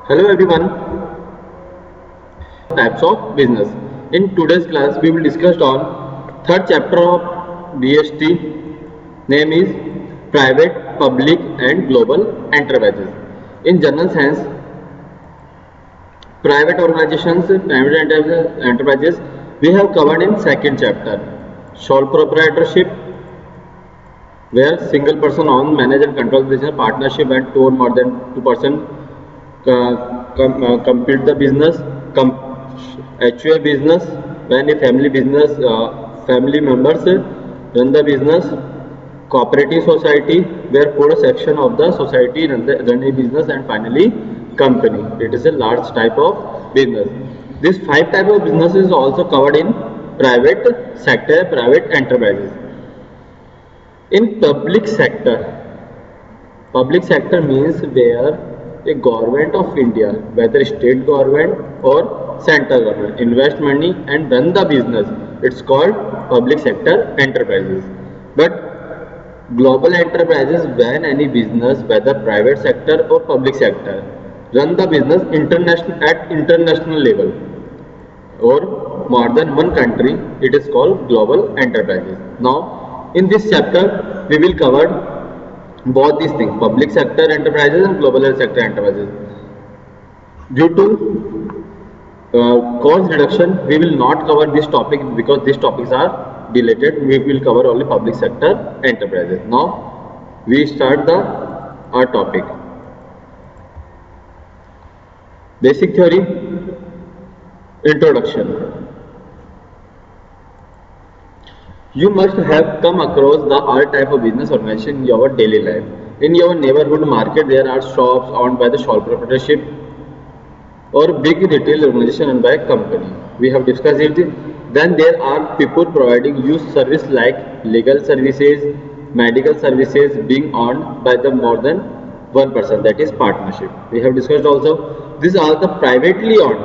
Hello everyone, types of business. In today's class, we will discuss on third chapter of BST. Name is Private, Public and Global Enterprises. In general sense, private organizations, private enterprises, we have covered in second chapter. Sole proprietorship, where single person own, manage and control the business, partnership and two or more than 2% complete the business, HUA business, when a family business, family members run the business, cooperative society, where four section of the society run a business, and finally company. It is a large type of business. This five type of business is also covered in private sector, private enterprises. In public sector means where a government of India, whether state government or central government, invest money and run the business. It's called public sector enterprises. But global enterprises, when any business, whether private sector or public sector, run the business international level or more than one country, it is called global enterprises. Now, in this chapter, we will cover both these things, public sector enterprises and global sector enterprises. Due to cost reduction, we will not cover this topic because these topics are related. We will cover only public sector enterprises. Now, we start our topic. Basic theory, introduction. You must have come across the all type of business organization in your daily life. In your neighborhood market, there are shops owned by the sole proprietorship or big retail organization owned by a company. We have discussed it. Then there are people providing you service like legal services, medical services being owned by the more than one person, that is partnership. We have discussed also. These are the privately owned.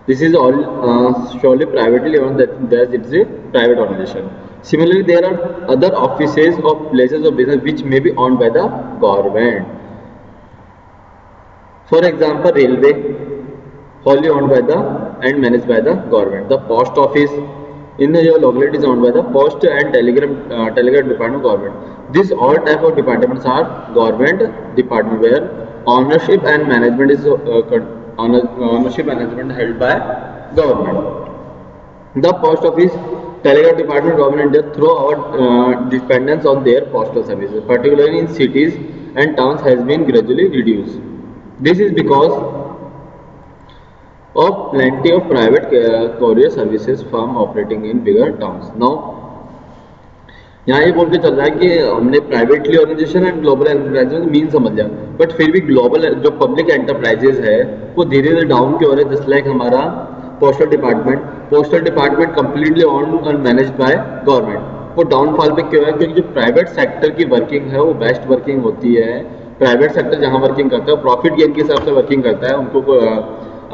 This is all surely privately owned, that it's a private organization. Similarly, there are other offices or places of business which may be owned by the government. For example, railway, wholly owned by the and managed by the government. The post office in your locality is owned by the post and telegraph department government. These all type of departments are government department where ownership and management is ownership management held by government. The post office, telegraph department, government, they throw our dependence on their postal services, particularly in cities and towns, has been gradually reduced. This is because of plenty of private courier services firm operating in bigger towns. Now, यहाँ ये बोल के चल रहा है कि हमने privately organisation and global enterprises mean समझ लिया, बट फिर भी ग्लोबल जो पब्लिक एंटरप्राइजेज है वो धीरे धीरे डाउन की ओर है. जस्ट लाइक हमारा postal department completely on and manage by government. वो डाउनफॉल पे क्यों है? क्योंकि जो प्राइवेट सेक्टर की वर्किंग है वो बेस्ट वर्किंग होती है. प्राइवेट सेक्टर जहाँ वर्किंग करता है प्रॉफिट गेन के हिसाब से वर्किंग करता है. उनको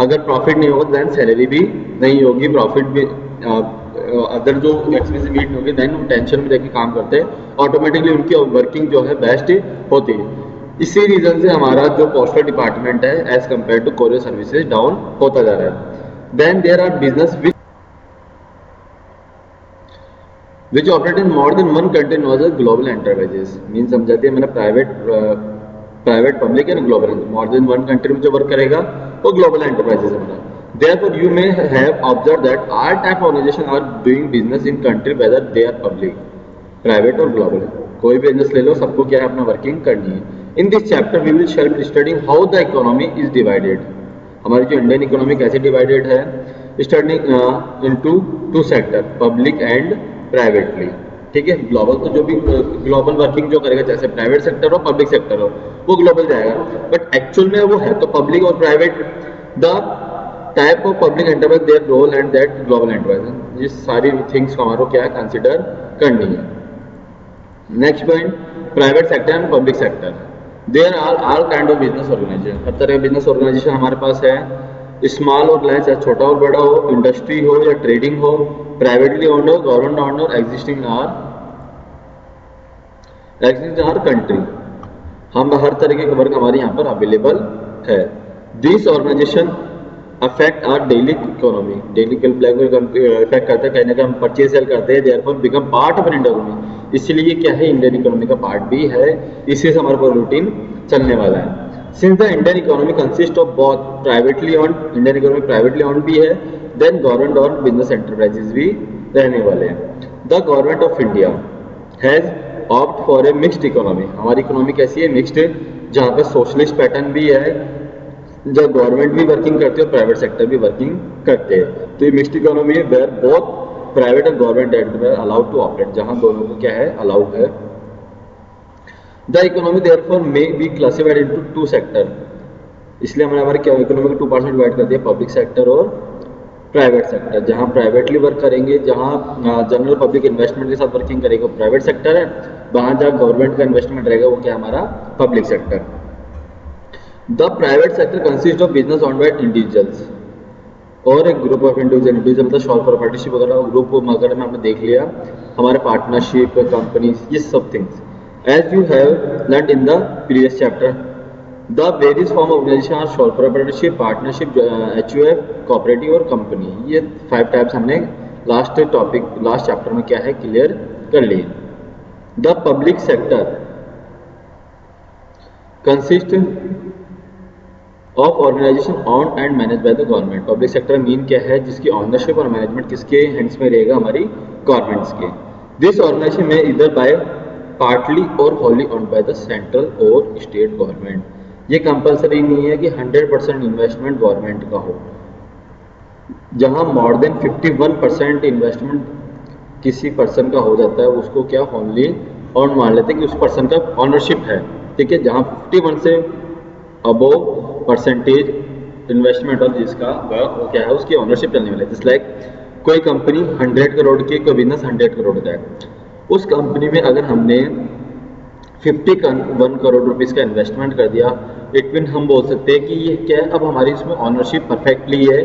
अगर प्रॉफिट नहीं होगा दैन सैलरी भी नहीं होगी, प्रॉफिट भी अदर जो एक्सपेंस मीट नहीं होगी, देन वो टेंशन में देकर काम करते हैं. ऑटोमेटिकली उनकी वर्किंग जो है बेस्ट होती है. इसी रीजन से हमारा जो पोस्टल डिपार्टमेंट है as compare to courier services down होता जा रहा है. Then there are business which operate in more than one country known as global enterprises. Mean समझाते हैं मैंने private public and global. More than one country में जो वर्क करेगा वो ग्लोबल एंटरप्राइजेस है. Therefore, you may have observed that all type of organizations are doing business in country whether they are public, private or global. कोई भी business ले लो, सबको क्या है अपना वर्किंग करनी है. In this chapter, we will shall be studying how the economy is divided. हमारी जो इंडियन इकोनॉमी कैसे डिवाइडेड है, studying into two sector, public and privately. ठीक है, ग्लोबल तो जो भी ग्लोबल वर्किंग जो करेगा, जैसे प्राइवेट सेक्टर हो पब्लिक सेक्टर हो, वो ग्लोबल जाएगा. बट एक्चुअल में वो है तो पब्लिक और private. The type of public enterprise, their role and that global enterprise. ये सारी थिंग्स को हमारे क्या है कंसिडर करनी है. Next point, private sector and public sector. There are all kind of business organization. हर तरह का बिजनेस ऑर्गेनाइजेशन हमारे पास है. स्मॉल और लार्ज, चाहे छोटा और बड़ा हो, इंडस्ट्री हो या ट्रेडिंग हो, प्राइवेटली ओन्ड हो, गवर्नमेंट ओन्ड हो, एग्जिस्टिंग आर कंट्री. हम हर तरीके का वर्क हमारे यहाँ पर अवेलेबल है. This organisation affect are daily economy, daily effect करता है, कहीं ना कहीं हम परचेज सेल करते हैं, therefore become part of Indian economy, इसलिए ये क्या है, इंडियन इकोनॉमी का पार्ट भी है, इसी से हमारा पूरा रूटीन चलने वाला है। Since the Indian economy consist of both privately on, Indian economy privately on भी है, then government on business enterprises भी रहने वाले हैं। The government of India has opt for a mixed economy, हमारी इकोनॉमी कैसी है, मिक्स्ड, जहाँ पे सोशलिस्ट पैटर्न भी है, जब गवर्नमेंट भी वर्किंग करती है और प्राइवेट सेक्टर भी वर्किंग करते हैं, तो ये मिक्स्ड इकोनॉमी है वेयर बोथ प्राइवेट और government enterprise allowed to operate, जहां दोनों को क्या है, अलाउड है। The economy therefore may be classified into two sector, इसलिए हमने हमारे क्या इकोनॉमी को 2 पार्ट्स में डिवाइड कर दिया, पब्लिक सेक्टर और प्राइवेट सेक्टर। जहां प्राइवेटली वर्क करेंगे, जहां जनरल पब्लिक इन्वेस्टमेंट के साथ वर्किंग करेंगे वो प्राइवेट सेक्टर है, वहां जहां गवर्नमेंट का इन्वेस्टमेंट रहेगा वो क्या हमारा public sector. The private sector consist of business on by individuals और एक ग्रुप ऑफ इंडिविजुअल मतलब शॉर्ट पार्टनरशिप वगैरह, ग्रुप वगैरह में हमने देख लिया, हमारे पार्टनरशिप कंपनीज, ये सब things as you have learn in the previous chapter. The various form of organisation are short partnership, partnership, HUF, cooperative और कंपनी, ये 5 टाइप्स हमने लास्ट चैप्टर में क्या है क्लियर कर लिए। The public sector consist of organisation on and manage by the government, public sector mean क्या है, जिसकी ऑनरशिप और मैनेजमेंट किसके हैंड्स में रहेगा, हमारी गवर्नमेंट्स के। दिस ऑर्गेनाइजेशन में इधर बाय पार्टली और wholly on by the central और स्टेट गवर्नमेंट, ये कंपलसरी नहीं है कि 100% इन्वेस्टमेंट गवर्नमेंट का हो, जहां मोर देन 51% इन्वेस्टमेंट किसी पर्सन का हो जाता है उसको क्या ओनली ऑन मान लेते हैं कि उस पर्सन का ऑनरशिप है, ठीक है, जहां 51 से अबोव परसेंटेज इन्वेस्टमेंट और जिसका वो क्या है उसकी ऑनरशिप चलने वाली है। जस्ट लाइक कोई कंपनी 100 करोड़ की, कोई बिजनेस 100 करोड़ का है, उस कंपनी में अगर हमने 51 करोड़ रुपीज़ का इन्वेस्टमेंट कर दिया, इट मीन हम बोल सकते हैं कि ये क्या है, अब हमारी इसमें ऑनरशिप परफेक्टली है,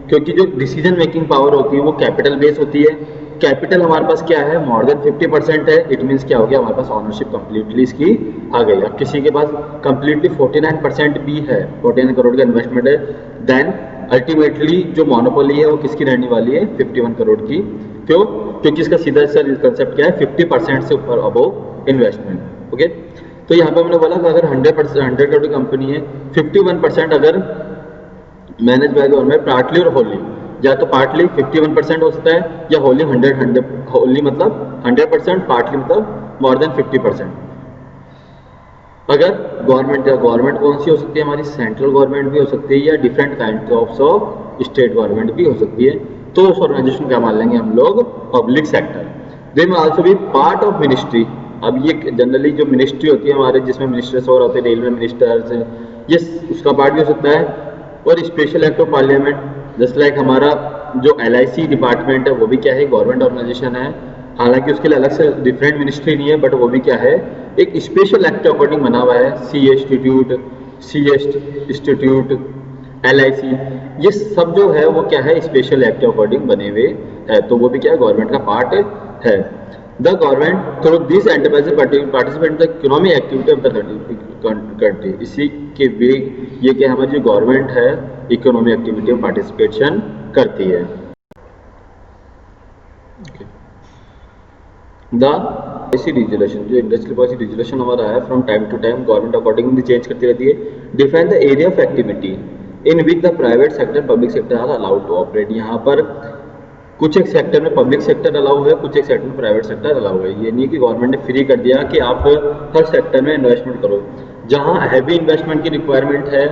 क्योंकि जो डिसीजन मेकिंग पावर होती है वो कैपिटल बेस होती है, कैपिटल हमारे पास क्या है, मोर देन 50% है, इट मीन्स क्या हो गया, हमारे पास ऑनरशिप कंप्लीटली इसकी आ गई। अब किसी के पास कंप्लीटली 49% भी है, 49 करोड़ का इन्वेस्टमेंट है, देन अल्टीमेटली जो मोनोपोली है वो किसकी रहने वाली है, 51 करोड़ की। क्यों, क्योंकि इसका सीधा सा कंसेप्ट क्या है, 50% से ऊपर अबोव इन्वेस्टमेंट। ओके, तो यहाँ पे हमने बोला कि अगर 100 करोड़ की कंपनी है, 51% अगर मैनेज बाय गवर्नमेंट पार्टली और होली, या तो पार्टली 51% हो सकता है या होली 100 होली मतलब 100%, पार्टली मतलब मोर देन 50%। अगर गवर्नमेंट कौन सी हो सकती है, हमारी सेंट्रल गवर्नमेंट भी हो सकती है या different kind of state government भी हो सकती है, तो उस ऑर्गेनाइजेशन क्या मान लेंगे हम लोग, public sector. They may also be part of ministry, अब ये जनरली जो मिनिस्ट्री होती है हमारे, जिसमें मिनिस्टर्स और होते हैं, रेलवे मिनिस्टर्स, ये उसका पार्ट भी हो सकता है, और special act of parliament, just like हमारा जो LIC डिपार्टमेंट है वो भी क्या है, गवर्नमेंट ऑर्गेनाइजेशन है, हालांकि उसके लिए अलग से डिफरेंट मिनिस्ट्री नहीं है, बट वो भी क्या है, एक स्पेशल एक्ट अकॉर्डिंग बना हुआ है, सी इंस्टीट्यूट, LIC, ये सब जो है वो क्या है, स्पेशल एक्ट अकॉर्डिंग बने हुए है, तो वो भी क्या है, गवर्नमेंट का पार्ट है। The government through this enterprise participate the economic activity of the country, इसी के वे ये क्या हमारी जो गवर्नमेंट है इकोनॉमिक एक्टिविटी में पार्टिसिपेशन करती है। द पॉलिसी रेजुलेशन, जो इंडस्ट्रियल पॉलिसी रेजुलेशन हमारा है, from time to time government accordingly change करती रहती है। Define the area of activity in which the private sector public sector are allowed to operate, यहाँ पर कुछ एक सेक्टर में पब्लिक सेक्टर अलाउ है, कुछ एक सेक्टर में प्राइवेट सेक्टर अलाउ है। ये नहीं कि गवर्नमेंट ने फ्री कर दिया कि आप हर सेक्टर में इन्वेस्टमेंट करो, जहाँ हैवी इन्वेस्टमेंट की रिक्वायरमेंट है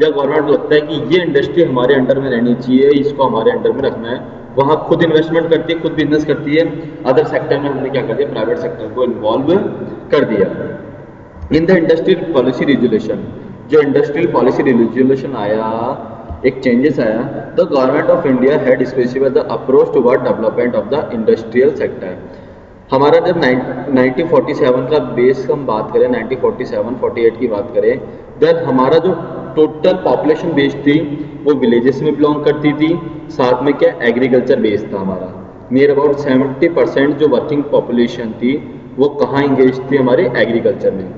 या गवर्नमेंट को लगता है कि ये इंडस्ट्री हमारे अंडर में रहनी चाहिए, इसको हमारे अंडर में रखना है, वहाँ खुद इन्वेस्टमेंट करती है, खुद बिजनेस करती है। अदर सेक्टर में हमने क्या कर दिया, प्राइवेट सेक्टर को इन्वॉल्व कर दिया। In the industrial policy resolution, जो इंडस्ट्रियल पॉलिसी रेजुलेशन आया, एक चेंजेस आया, the government of India had specified the approach toward development of the industrial sector. हमारा जब 1947 का बेस हम बात करें, 1947-48 की बात करें, देन हमारा जो टोटल पॉपुलेशन बेस थी वो विलेजेस में बिलोंग करती थी, साथ में क्या एग्रीकल्चर बेस था हमारा। नियर अबाउट 70% जो वर्किंग पॉपुलेशन थी वो कहाँ इंगेज थी, हमारे एग्रीकल्चर में।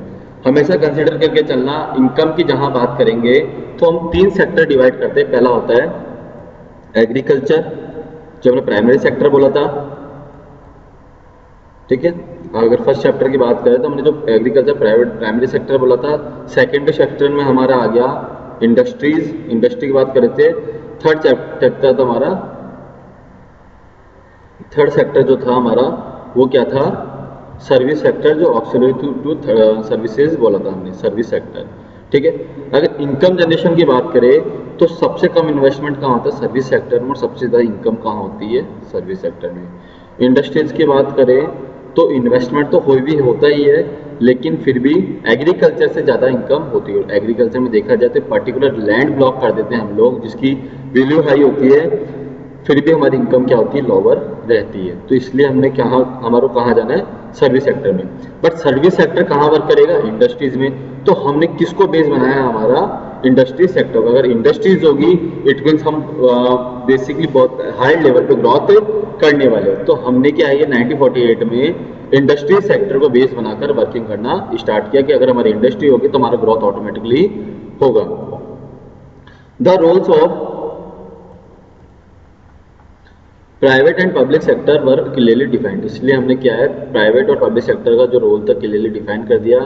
हमेशा कंसिडर करके चलना, इनकम की जहां बात करेंगे तो हम 3 सेक्टर डिवाइड करते हैं। पहला होता है एग्रीकल्चर, जो हमने प्राइमरी सेक्टर बोला था, ठीक है। अगर फर्स्ट चैप्टर की बात करें तो हमने जो एग्रीकल्चर प्राइमरी सेक्टर बोला था, सेकेंडरी सेक्टर में हमारा आ गया इंडस्ट्रीज, इंडस्ट्री की बात कर रहे थे। थर्ड सेक्टर था हमारा, थर्ड सेक्टर जो था हमारा वो क्या था, सर्विस सेक्टर, जो ऑक्सिलरी टू सर्विसेज बोला था हमने, सर्विस सेक्टर, ठीक है। अगर इनकम जनरेशन की बात करें तो सबसे कम इन्वेस्टमेंट कहाँ होता है, सर्विस सेक्टर में, और सबसे ज़्यादा इनकम कहाँ होती है, सर्विस सेक्टर में। इंडस्ट्रीज की बात करें तो इन्वेस्टमेंट तो भी होता ही है, लेकिन फिर भी एग्रीकल्चर से ज़्यादा इनकम होती है। एग्रीकल्चर में देखा जाए तो पर्टिकुलर लैंड ब्लॉक कर देते हैं हम लोग, जिसकी वैल्यू हाई होती है, फिर भी हमारी इनकम क्या होती है, लोअर रहती है। तो इसलिए हमने हमारे कहाँ जाना है, सर्विस सेक्टर में। बट सर्विस सेक्टर कहाँ वर्क करेगा, इंडस्ट्रीज में। तो हमने किसको बेस बनाया, हमारा इंडस्ट्री सेक्टर। अगर इंडस्ट्रीज होगी इट मीन्स हम बेसिकली बहुत हाई लेवल पे ग्रोथ करने वाले। तो हमने क्या है, 1948 में इंडस्ट्री सेक्टर को बेस बनाकर वर्किंग करना स्टार्ट किया कि अगर हमारी इंडस्ट्री होगी तो हमारा ग्रोथ ऑटोमेटिकली होगा। The roles of private and public sector were clearly defined. इसलिए हमने क्या है, प्राइवेट और पब्लिक सेक्टर का जो रोल था क्लियरली डिफाइन कर दिया।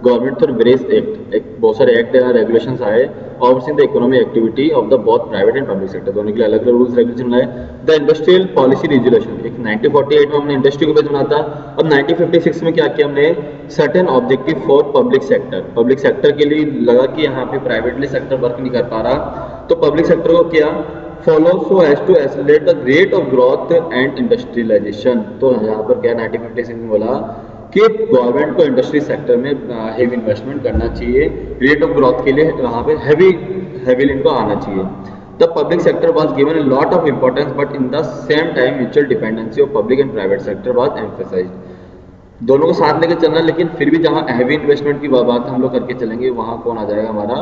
गवर्नमेंट थ्रू वेरियस एक्ट, बहुत सारे एक्ट या रेगुलेशंस आए overseeing the economic activity of the both private and public sector, दोनों के लिए अलग अलग रूल्स रेगुलेशन बनाए। द इंडस्ट्रियल पॉलिसी रेजुलेशन, एक 1948 में हमने इंडस्ट्री को बेस बना था। अब 1956 में क्या किया हमने, certain objective for public sector. Public sector के लिए लगा कि यहाँ पे प्राइवेटली सेक्टर वर्क नहीं कर पा रहा, तो पब्लिक सेक्टर को किया follow so as to accelerate the rate of growth and industrialization। तो यहाँ पर क्या 1956 में बोला कि गवर्नमेंट को इंडस्ट्री सेक्टर में हेवी इन्वेस्टमेंट करना चाहिए, रेट ऑफ ग्रोथ के लिए वहाँ पे हैवी इनको आना चाहिए। The public sector was given a lot of importance but in the same time mutual dependency of public and private sector was emphasised. दोनों को साथ लेकर चलना, लेकिन फिर भी जहाँ हैवी इन्वेस्टमेंट की बात हम लोग करके चलेंगे वहाँ कौन आ जाएगा, हमारा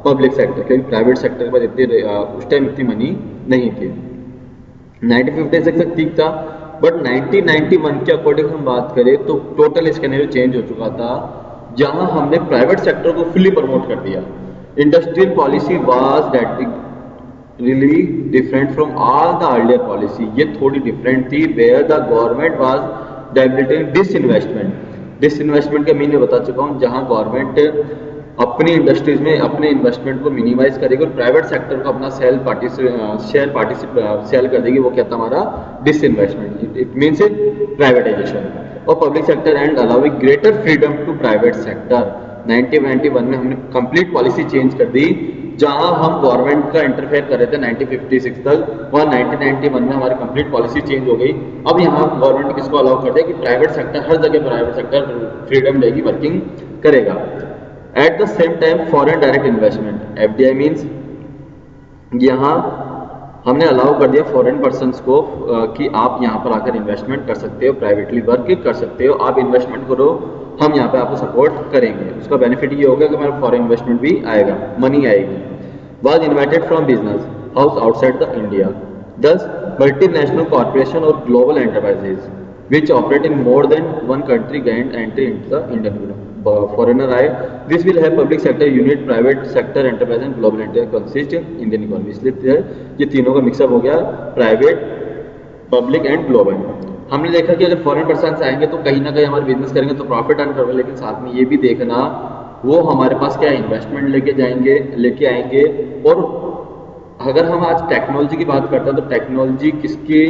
पब्लिक सेक्टर, क्योंकि प्राइवेट सेक्टर के पास इतनी उस टाइम इतनी मनी नहीं थी। 1956 तक ठीक था, बट 1991 के अकॉर्डिंग हम बात करें तो टोटल स्केनेरियो चेंज हो चुका था, जहां हमने प्राइवेट सेक्टर को फुली प्रमोट कर दिया। Industrial policy was really different from all the earlier policy. ये थोड़ी डिफरेंट थी, where the government was debilitating disinvestment का मीनिंग बता चुका हूँ, जहां गवर्नमेंट अपनी इंडस्ट्रीज में अपने इन्वेस्टमेंट को मिनिमाइज करेगी और प्राइवेट सेक्टर को अपना शेयर कर देगी। वो क्या था हमारा, डिसइन्वेस्टमेंट, इट मीन्स प्राइवेटाइजेशन। और public sector and allowing greater freedom to private sector. 1991 में हमने कंप्लीट पॉलिसी चेंज कर दी, जहां हम गवर्नमेंट का इंटरफेयर कर रहे थे 1956 तक, वहां 1991 में हमारी कंप्लीट पॉलिसी चेंज हो गई। अब यहाँ गवर्नमेंट किसको अलाउ कर दिया कि प्राइवेट सेक्टर, हर जगह प्राइवेट सेक्टर फ्रीडम लेगी, वर्किंग करेगा। Eight the same time foreign direct investment, FDI means यहाँ हमने अलाउ कर दिया फॉरेन पर्सन्स को कि आप यहाँ पर आकर इन्वेस्टमेंट कर सकते हो, प्राइवेटली वर्क कर सकते हो, आप इन्वेस्टमेंट करो, हम यहाँ पे आपको सपोर्ट करेंगे। उसका बेनिफिट ये होगा कि हमारा फॉरेन इन्वेस्टमेंट भी आएगा, मनी आएगी। Was invited from business house outside the India, दस मल्टीनेशनल कॉर्पोरेशन और global enterprises which operate in more than one country gained entry into the Indian Union. Foreigner आए, this will have public sector unit, private sector enterprise and global enterprise consist Indian economy। इसलिए ये तीनों का mix up हो गया, private, public and global. हमने देखा कि अगर फॉरेन पर्सन आएंगे तो कहीं ना कहीं हमारे बिजनेस करेंगे तो प्रॉफिट अर्न करेंगे, लेकिन साथ में ये भी देखना वो हमारे पास क्या इन्वेस्टमेंट लेके आएंगे। और अगर हम आज टेक्नोलॉजी की बात करते हैं तो टेक्नोलॉजी किसके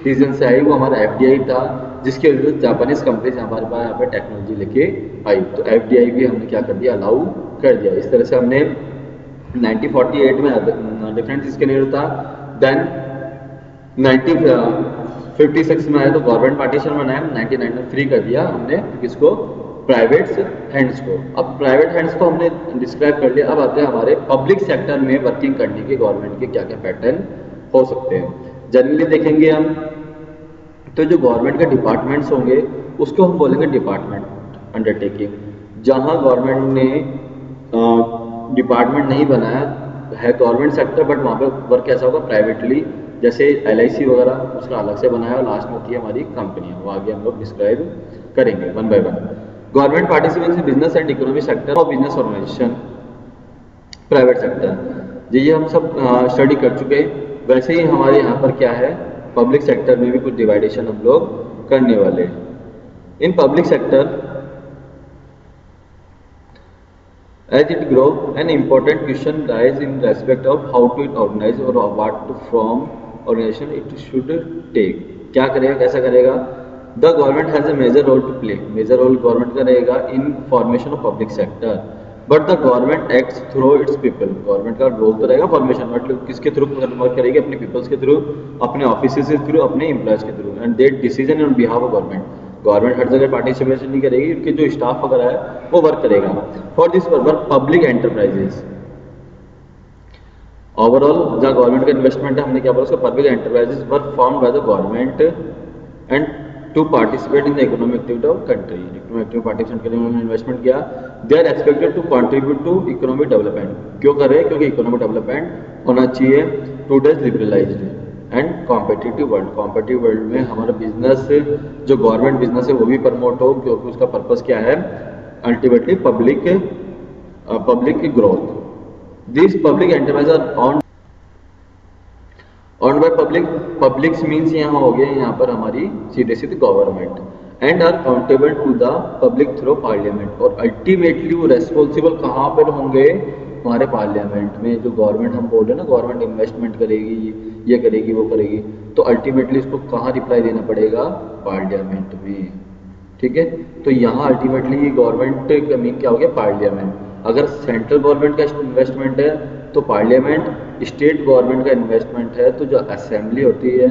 रीजन से आई, वो हमारा FDI था, जिसके वजह से जापानीज कंपनीज हमारे पास यहाँ पे टेक्नोलॉजी लेके आई। तो FDI भी हमने क्या कर दिया, अलाउ कर दिया। इस तरह से हमने 1948 में डिफरेंट इसके नहीं होता, देन 1956 में आया तो गवर्नमेंट पार्टीशन बनाया, 1999 में फ्री कर दिया हमने किसको, प्राइवेट हैंड्स को। अब प्राइवेट हैंड्स को हमने डिस्क्राइब कर लिया, अब आते हैं हमारे पब्लिक सेक्टर में वर्किंग करने के गवर्नमेंट के क्या क्या पैटर्न हो सकते हैं। जनरली देखेंगे हम तो जो गवर्नमेंट के डिपार्टमेंट्स होंगे उसको हम बोलेंगे डिपार्टमेंट अंडरटेकिंग। जहां गवर्नमेंट ने डिपार्टमेंट नहीं बनाया है गवर्नमेंट सेक्टर, बट वहाँ पे वर्क कैसा होगा, प्राइवेटली, जैसे LIC वगैरह उसका अलग से बनाया और लास्ट में होती है हमारी कंपनियाँ, वो आगे हम लोग डिस्क्राइब करेंगे one by one. Government participates in business and economic sector और बिजनेस ऑर्गेनाइजेशन प्राइवेट सेक्टर। ये हम सब स्टडी कर चुके हैं। वैसे ही हमारे यहाँ पर क्या है, पब्लिक सेक्टर में भी कुछ डिवाइडेशन हम लोग करने वाले हैं। In public sector as it grow, an important question rises in respect of how to it organize or what from organization it should take। क्या करेगा, कैसा करेगा? The government has a major role to play। major role government का रहेगा in formation of public sector, but the government acts through its people। Government का role तो रहेगा formation, मतलब किसके थ्रू वर्क करेगी? अपने पीपल्स के थ्रू, अपने ऑफिस के थ्रू, अपने एम्प्लॉयज के through, and that decision on behalf of government. Government हर जगह पार्टिसिपेशन नहीं करेगी, उनके जो स्टाफ वगैरह है वो वर्क करेगा। For this work public enterprises overall, जहाँ गवर्नमेंट का इन्वेस्टमेंट है, हमने क्या बोला उसका, public enterprises work form by the government and to participate in the economic activity of country. Economic activity participate करने में उन्होंने इन्वेस्टमेंट किया। They are expected to contribute to economic development. क्यों कर रहे हैं? क्योंकि इकोनॉमिक डेवलपमेंट होना चाहिए। Today's liberalised and competitive world, competitive world में हमारा बिजनेस, जो गवर्नमेंट बिजनेस है वो भी प्रमोट हो, क्योंकि उसका पर्पस क्या है? अल्टीमेटली पब्लिक की growth. This public enterprise are owned by publics means यहाँ हो गया, यहाँ पर हमारी सीधे सीधे government, and are accountable to the public through parliament. और अल्टीमेटली वो रेस्पॉन्सिबल कहाँ पर होंगे? हमारे पार्लियामेंट में। जो गवर्नमेंट हम बोल रहे हैं ना, गवर्नमेंट इन्वेस्टमेंट करेगी, ये करेगी, वो करेगी, तो अल्टीमेटली इसको कहाँ रिप्लाई देना पड़ेगा? पार्लियामेंट में। ठीक है, तो यहाँ अल्टीमेटली गवर्नमेंट का मीन क्या हो गया? पार्लियामेंट। अगर सेंट्रल गवर्नमेंट का इन्वेस्टमेंट है तो पार्लियामेंट, स्टेट गवर्नमेंट का इन्वेस्टमेंट है तो जो असेंबली होती है,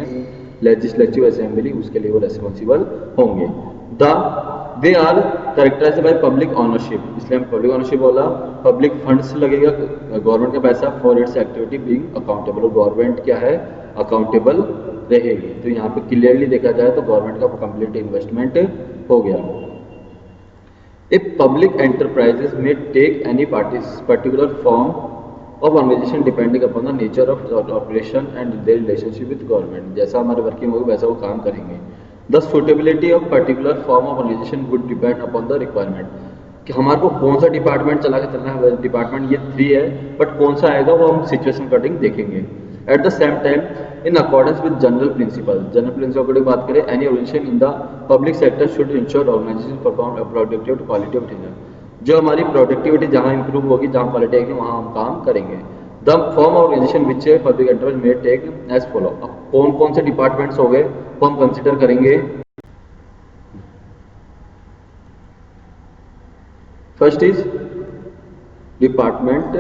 लेजिस्लेटिव असेंबली, उसके लिए वो रेस्पॉन्सिबल होंगे। They are characterised by public ownership, इसलिए हम पब्लिक ऑनरशिप बोला। पब्लिक फंड्स लगेगा, गवर्नमेंट का पैसा, for its activity being accountable. और गवर्नमेंट क्या है? अकाउंटेबल रहेगी। तो यहाँ पे क्लियरली देखा जाए तो गवर्नमेंट का कंप्लीट इन्वेस्टमेंट हो गया। If public enterprises may take any particular form of organisation depending upon the nature of operation and their relationship with government, जैसा हमारे वर्किंग होगी वैसा वो काम करेंगे। The suitability of particular form of organisation would depend upon the requirement, कि हमारे को कौन सा डिपार्टमेंट चला के चलना है। डिपार्टमेंट ये 3 है, बट कौन सा आएगा वो हम सिचुएशन अकॉर्डिंग देखेंगे। At the same time in accordance with general principle according बात करें, any organisation in the public sector should ensure organisation perform productivity quality of teacher. जो हमारी प्रोडक्टिविटी जहाँ इंप्रूव होगी, जहाँ क्वालिटी आएगी, वहाँ हम काम करेंगे। The form of organisation which public enterprise may take as follow. अब कौन कौन से डिपार्टमेंट्स हो गए वो हम कंसिडर करेंगे। First is department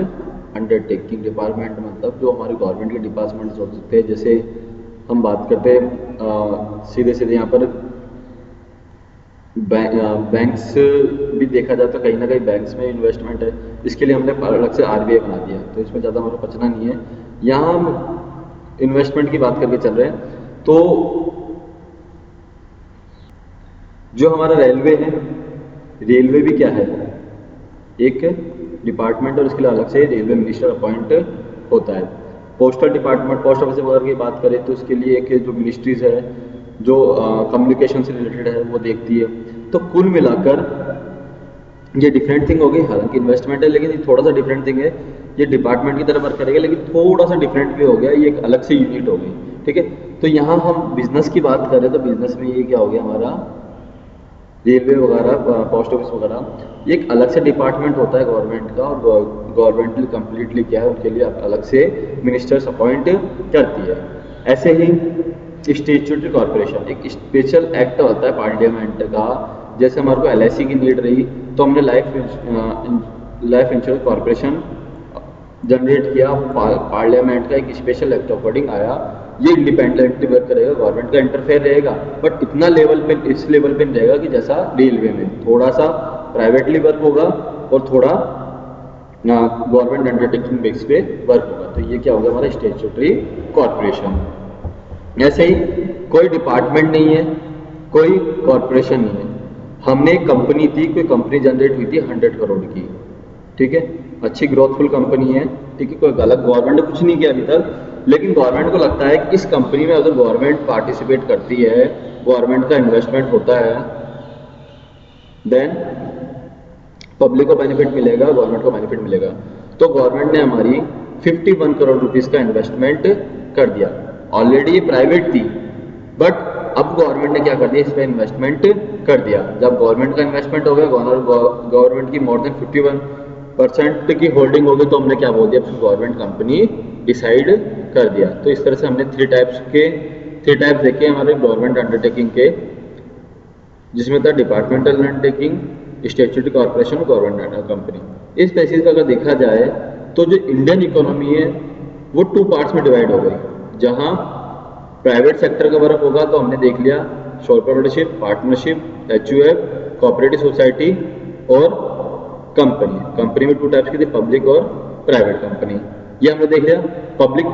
undertaking. Department मतलब जो हमारे गवर्नमेंट के डिपार्टमेंट्स हो सकते हैं, जैसे हम बात करते हैं सीधे सीधे यहाँ पर बैंक्स भी देखा जाए तो कहीं ना कहीं बैंक्स में इन्वेस्टमेंट है। इसके लिए हमने अलग से आरबीआई बना दिया, तो इसमें ज़्यादा हमारा पचना नहीं है। यहाँ हम इन्वेस्टमेंट की बात करके चल रहे हैं। तो जो हमारा रेलवे है, रेलवे भी क्या है? एक डिपार्टमेंट, और इसके लिए अलग से रेलवे मिनिस्टर अपॉइंट होता है। पोस्टल डिपार्टमेंट, पोस्ट ऑफिस वगैरह की बात करें तो उसके लिए एक जो मिनिस्ट्रीज है, जो कम्युनिकेशन से रिलेटेड है, वो देखती है। तो कुल मिलाकर ये डिफरेंट थिंग हो गई। हालांकि इन्वेस्टमेंट है, लेकिन ये थोड़ा सा डिफरेंट थिंग है। ये डिपार्टमेंट की तरह वर्क करेगा, लेकिन थोड़ा सा डिफरेंट भी हो गया, ये एक अलग से यूनिट हो गई। ठीक है, तो यहाँ हम बिजनेस की बात करें तो बिजनेस में ये क्या हो गया हमारा, रेलवे वगैरह, पोस्ट ऑफिस वगैरह, ये एक अलग से डिपार्टमेंट होता है गवर्नमेंट का, और गवर्नमेंट कंप्लीटली क्या है, उनके लिए अलग से मिनिस्टर्स अपॉइंट करती है। ऐसे ही स्टैट्यूटरी कॉर्पोरेशन, एक स्पेशल एक्ट होता है पार्लियामेंट का। जैसे हमारे को एलआईसी की नीड रही तो हमने लाइफ इंश्योरेंस कॉर्पोरेशन जनरेट किया। पार्लियामेंट का एक स्पेशल एक्ट अकॉर्डिंग आया। ये इंडिपेंडेंटली वर्क करेगा, गवर्नमेंट का इंटरफेयर रहेगा, बट इतना लेवल पे, इस लेवल पे रहेगा कि जैसा रेलवे में थोड़ा सा प्राइवेटली वर्क होगा और थोड़ा गवर्नमेंट अंडरटेकिंग बेस पे वर्क होगा। तो ये क्या होगा हमारा स्टैट्यूटरी कॉर्पोरेशन। ऐसे ही कोई डिपार्टमेंट नहीं है, कोई कॉर्पोरेशन नहीं है। हमने एक कंपनी थी, कोई कंपनी जनरेट हुई थी 100 करोड़ की। ठीक है, अच्छी ग्रोथफुल कंपनी है। ठीक है, कोई गलत, गवर्नमेंट ने कुछ नहीं किया अभी तक, लेकिन गवर्नमेंट को लगता है कि इस कंपनी में अगर गवर्नमेंट पार्टिसिपेट करती है, गवर्नमेंट का इन्वेस्टमेंट होता है, देन पब्लिक को बेनिफिट मिलेगा, गवर्नमेंट को बेनिफिट मिलेगा। तो गवर्नमेंट ने हमारी 51 करोड़ रुपीस का इन्वेस्टमेंट कर दिया। ऑलरेडी ये प्राइवेट थी, बट अब गवर्नमेंट ने क्या कर दिया, इस पर इन्वेस्टमेंट कर दिया। जब गवर्नमेंट का इन्वेस्टमेंट हो गया, गवर्नमेंट की मोर देन 51% की होल्डिंग होगी, तो हमने क्या बोल दिया, गवर्नमेंट कंपनी डिसाइड कर दिया। तो इस तरह से हमने थ्री टाइप्स देखे हमारे गवर्नमेंट अंडरटेकिंग के, जिसमें था departmental undertaking, statutory corporation, government company. इस बेसिस पर अगर देखा जाए तो जो इंडियन इकोनॉमी है वो 2 पार्ट्स में डिवाइड हो गई। जहां प्राइवेट सेक्टर का वर्क होगा तो हमने देख लिया शोर proprietorship, partnership, HUF, cooperative society और कंपनी में 2 टाइप्स की थी, पब्लिक और प्राइवेट कंपनी। ये हमने देख लिया। पब्लिक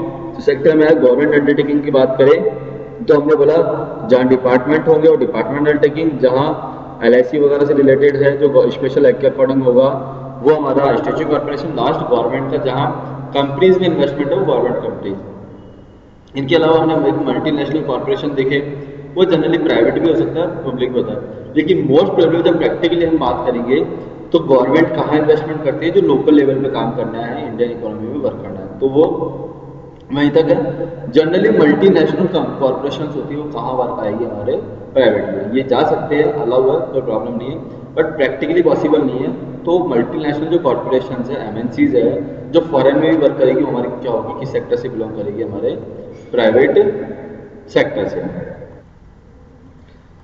सेक्टर में गवर्नमेंट अंडरटेकिंग की बात करें तो हमने बोला जहाँ डिपार्टमेंट होंगे और डिपार्टमेंट अंडरटेकिंग, जहाँ LIC वगैरह से रिलेटेड है जो स्पेशल एक्ट के अकॉर्डिंग होगा वो हमारा स्टैट्यूटरी कॉर्पोरेशन। लास्ट गवर्नमेंट का जहाँ कंपनीज में इन्वेस्टमेंट है वो गवर्नमेंट कंपनीज। इनके अलावा हमने एक मल्टीनेशनल कॉर्पोरेशन देखे, वो जनरली प्राइवेट भी हो सकता है, पब्लिक भी होता है। लेकिन मोस्ट प्रोबेबली जब प्रैक्टिकली हम बात करेंगे तो गवर्नमेंट कहाँ इन्वेस्टमेंट करती है, जो लोकल लेवल पे काम करना है, इंडियन इकोनॉमी में वर्क करना है, तो वो वहीं तक है। जनरली मल्टीनेशनल कॉर्पोरेशन होती है वो कहाँ वर्क आएगी, हमारे प्राइवेट में। ये जा सकते हैं, अलाउ है, कोई प्रॉब्लम नहीं है, बट प्रैक्टिकली पॉसिबल नहीं है। तो मल्टीनेशनल जो कॉर्पोरेशन है, MNCs है, जो फॉरेन में भी वर्क करेगी, वो हमारी क्या होगी, किस सेक्टर से बिलोंग करेगी, हमारे प्राइवेट सेक्टर से।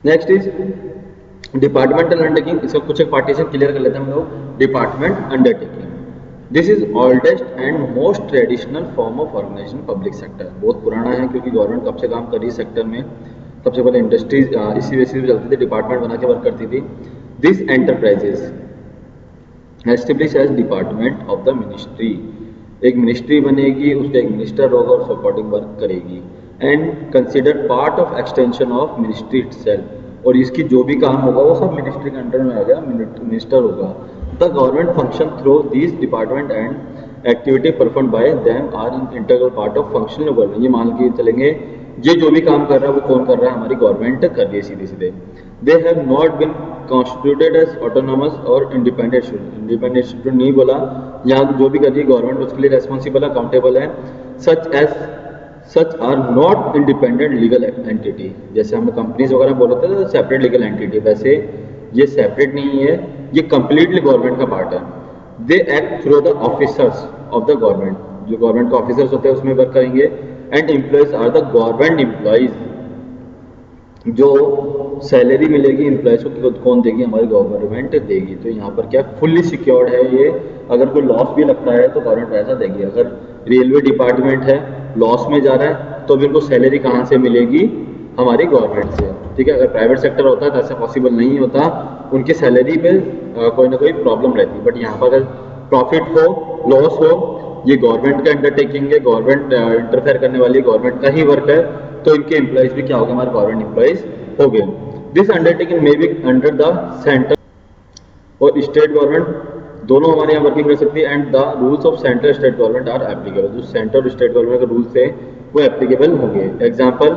Next is departmental undertaking. इसका कुछ एक पार्टीशन क्लियर कर लेते हैं हम लोग। Department undertaking, this is oldest and most traditional form of organisation public sector. बहुत पुराना है क्योंकि गवर्नमेंट कब से काम कर रही है सेक्टर में। सबसे पहले इंडस्ट्रीज इसी बेसिस पे चलती थी, डिपार्टमेंट बना के वर्क करती थी। This enterprises establish as department of the ministry. एक मिनिस्ट्री बनेगी, उसका एक मिनिस्टर होगा और सपोर्टिंग वर्क करेगी, and consider part of extension of ministry itself. और इसकी जो भी काम होगा वो सब मिनिस्ट्री के अंडर में आ गया, मिनिस्टर होगा। The government function through this department and activity perform by them are an integral part of functional government. ये मान के चलेंगे ये जो भी काम कर रहा है वो कौन कर रहा है, हमारी गवर्नमेंट कर रही है सीधे सीधे। They have not been constituted as autonomous और इंडिपेंडेंट इंस्टीट्यूट नहीं बोला, यहाँ जो भी कर रही है गवर्नमेंट उसके लिए रेस्पॉन्सिबल अकाउंटेबल है। Such are not independent legal entity. जैसे हम कंपनीज वगैरह बोलते थे सेपरेट लीगल एंटिटी, वैसे ये सेपरेट नहीं है, ये कंप्लीटली गवर्नमेंट का पार्ट है। They act through the officers of the government, जो गवर्नमेंट के ऑफिसर्स होते हैं उसमें वर्क करेंगे। And employees are the government employees. जो सैलरी मिलेगी एम्प्लॉयज को कौन देगी, हमारी गवर्नमेंट देगी। तो यहाँ पर क्या फुल्ली सिक्योर्ड है ये। अगर कोई लॉस भी लगता है तो गवर्नमेंट पैसा देगी। अगर रेलवे डिपार्टमेंट है लॉस में जा रहा है तो फिर को सैलरी कहाँ से मिलेगी, हमारी गवर्नमेंट से। ठीक है, अगर प्राइवेट सेक्टर होता है तो ऐसा पॉसिबल नहीं होता, उनकी सैलरी पे कोई ना कोई प्रॉब्लम रहती। बट यहाँ पर अगर प्रॉफिट हो लॉस हो, ये गवर्नमेंट का अंडरटेकिंग है, गवर्नमेंट इंटरफेयर करने वाली गवर्नमेंट का ही वर्क है, तो इनके एम्प्लॉयज भी क्या हो गए, हमारे गवर्नमेंट एम्प्लॉयज हो गए। This undertaking may be under the centre और स्टेट गवर्नमेंट, दोनों हमारे यहाँ वर्किंग कर सकती है। And the rules of central state government are applicable. जो सेंटर और स्टेट गवर्नमेंट के रूल्स है वो एप्लीकेबल होंगे। Example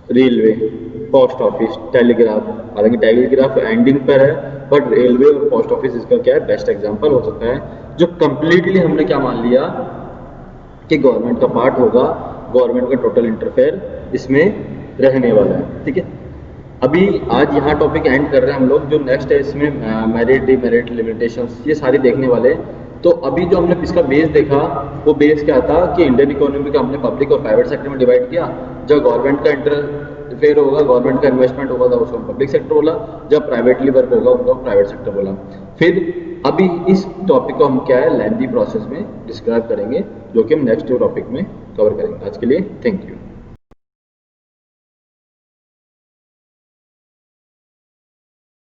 railway, post office, telegraph. हालांकि टेलीग्राफ एंडिंग पर है, बट रेलवे और पोस्ट ऑफिस इसका क्या है, बेस्ट एग्जांपल हो सकता है, जो कंप्लीटली हमने क्या मान लिया कि गवर्नमेंट का पार्ट होगा, गवर्नमेंट का टोटल इंटरफेयर इसमें रहने वाला है। ठीक है, अभी आज यहाँ टॉपिक एंड कर रहे हैं हम लोग। जो नेक्स्ट है इसमें मेरिट, डिमेरिट, लिमिटेशंस, ये सारी देखने वाले। तो अभी जो हमने इसका बेस देखा वो बेस क्या था कि इंडियन इकोनॉमी का हमने पब्लिक और प्राइवेट सेक्टर में डिवाइड किया। जब गवर्नमेंट का इंटरफेयर होगा, गवर्नमेंट का इन्वेस्टमेंट होगा, तो उसको पब्लिक सेक्टर बोला। जब प्राइवेटली वर्क होगा उनको प्राइवेट सेक्टर बोला। फिर अभी इस टॉपिक को हम क्या है लेंथी प्रोसेस में डिस्क्राइब करेंगे, जो कि हम नेक्स्ट टॉपिक में कवर करेंगे। आज के लिए थैंक यू।